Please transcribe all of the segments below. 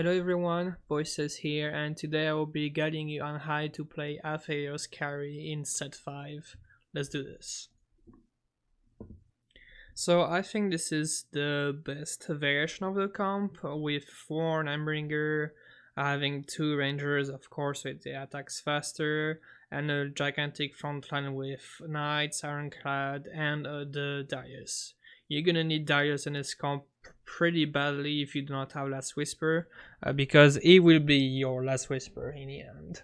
Hello everyone, Voices here, and today I will be guiding you on how to play Aphelios Carry in set 5. Let's do this. So I think this is the best variation of the comp, with 4 Nightbringer, having 2 Rangers, of course, with the attacks faster, and a gigantic frontline with Knights, Ironclad, and the Darius. You're gonna need Darius in this comp pretty badly if you do not have Last Whisper, because he will be your Last Whisper in the end.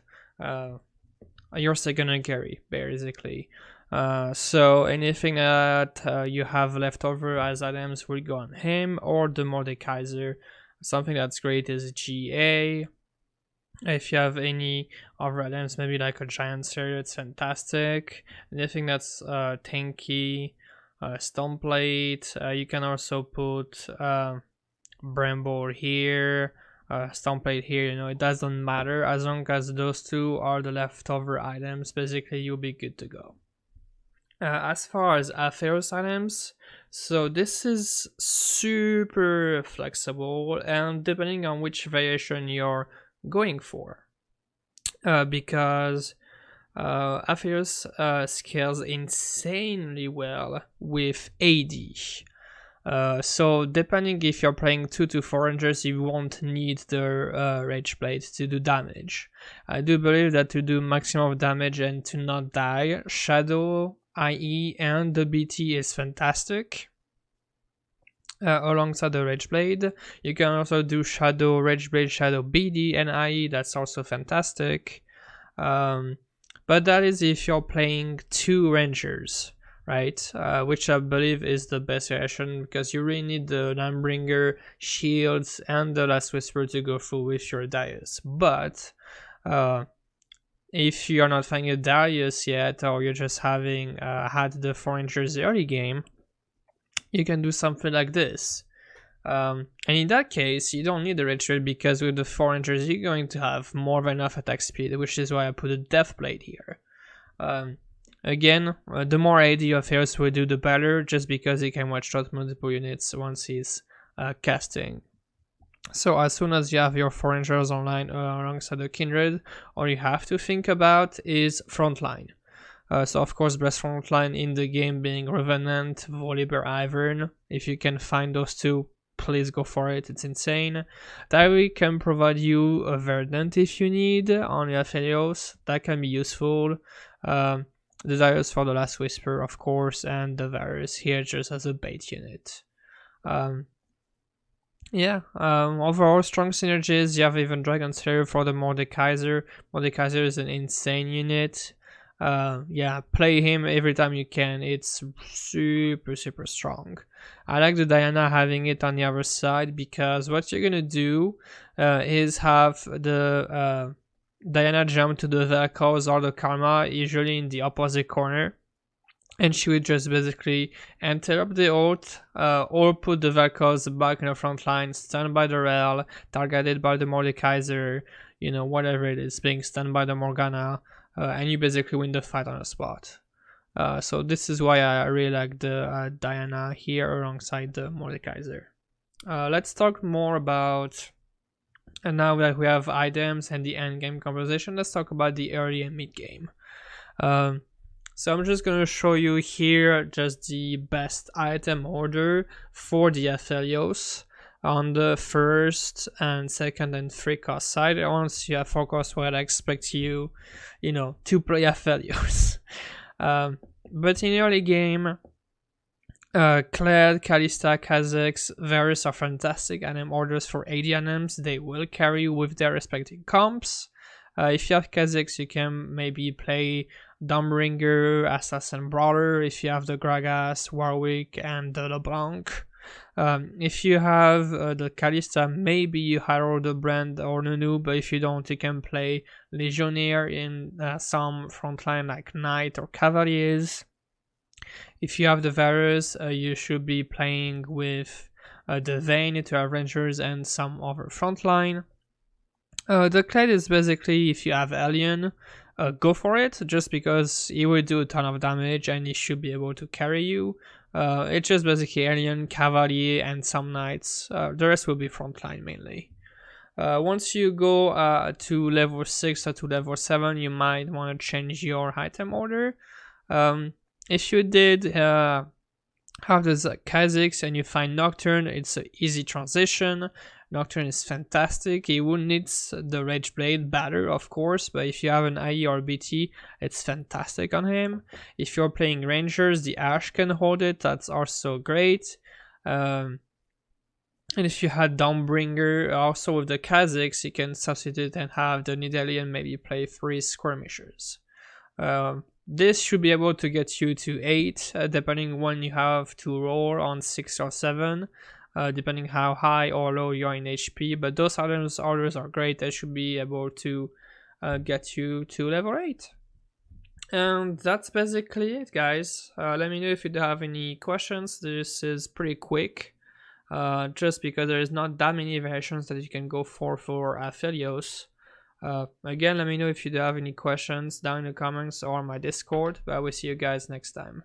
Your second carry, basically. So anything that you have left over as items will go on him or the Mordekaiser. Something that's great is GA. If you have any other items, maybe like a giant Series, it's fantastic. Anything that's tanky, stone plate, you can also put bramble here, stone plate here, it doesn't matter. As long as those two are the leftover items, basically you'll be good to go. As far as Aphelios items, so this is super flexible, and depending on which variation you're going for, because Aphelios scales insanely well with AD. So depending if you're playing 2 to 4 Rangers, you won't need the Rage Blade to do damage. I do believe that to do maximum damage and to not die, Shadow, IE, and the BT is fantastic. Alongside the Rage Blade, you can also do Shadow, Rage Blade, Shadow, BD, and IE. That's also fantastic. But that is if you're playing 2 Rangers, right? Which I believe is the best variation, because you really need the Nightbringer, shields, and the Last Whisper to go through with your Darius. But if you're not finding a Darius yet, or you're just having had the 4 Rangers early game, you can do something like this. And in that case, you don't need the Rage Blade, because with the 4 Rangers you're going to have more than enough attack speed, which is why I put a Death Blade here. Again, the more AD Aphelios will do, the better, just because he can watch out multiple units once he's casting. So as soon as you have your 4 Rangers online alongside the Kindred, all you have to think about is frontline. So of course, best frontline in the game being Revenant, Volibear, Ivern. If you can find those two, please go for it, it's insane. Diary can provide you a Verdant if you need on your Aphelios, that can be useful. The Darius for the Last Whisper, of course, and the Varus here just as a bait unit. Overall strong synergies. You have even Dragon Slayer for the Mordekaiser. Mordekaiser is an insane unit. Play him every time you can. It's super strong. I like the Diana having it on the other side, because what you're gonna do is have the Diana jump to the vehicles or the Karma, usually in the opposite corner, and she would just basically interrupt the ult, or put the vehicles back in the front line, stunned by the rail, targeted by the Mordekaiser, whatever it is, being stunned by the Morgana, and you basically win the fight on the spot. So this is why I really like the Diana here alongside the Mordekaiser. Let's talk more about, and now that we have items and the end game composition, let's talk about the early and mid game. So I'm just going to show you here just the best item order for the Aphelios on the first and second and 3 cost side. Once you have 4 cost, well, I expect you, to play Aphelios. But in early game, Kled, Kalista, Kha'Zix, Varus are fantastic item orders for AD items. They will carry with their respective comps. If you have Kha'Zix, you can maybe play Dawnbringer, Assassin Brawler. If you have the Gragas, Warwick, and the LeBlanc. If you have the Kalista, maybe you hire the Brand or Nunu, but if you don't, you can play Legionnaire in some frontline like Knight or Cavaliers. If you have the Varus, you should be playing with the Vayne to have Rangers and some other frontline. The Kled is basically, if you have Alien, go for it, just because he will do a ton of damage and he should be able to carry you. It's just basically Alien, Cavalier, and some Knights. The rest will be frontline mainly. Once you go to level 6 or to level 7, you might want to change your item order. If you did have the Kha'Zix and you find Nocturne, it's an easy transition. Nocturne is fantastic. He would need the Rage Blade better, of course, but if you have an IE or BT, it's fantastic on him. If you're playing Rangers, the Ash can hold it, that's also great. And if you had Dawnbringer, also with the Kha'Zix, you can substitute and have the Nidalee and maybe play 3 skirmishers. This should be able to get you to 8, depending when you have to roll on 6 or 7, depending how high or low you are in HP. But those orders are great. They should be able to get you to level 8. And that's basically it, guys. Let me know if you have any questions. This is pretty quick, just because there is not that many variations that you can go for Aphelios. Again, let me know if you have any questions down in the comments or my Discord, but I will see you guys next time.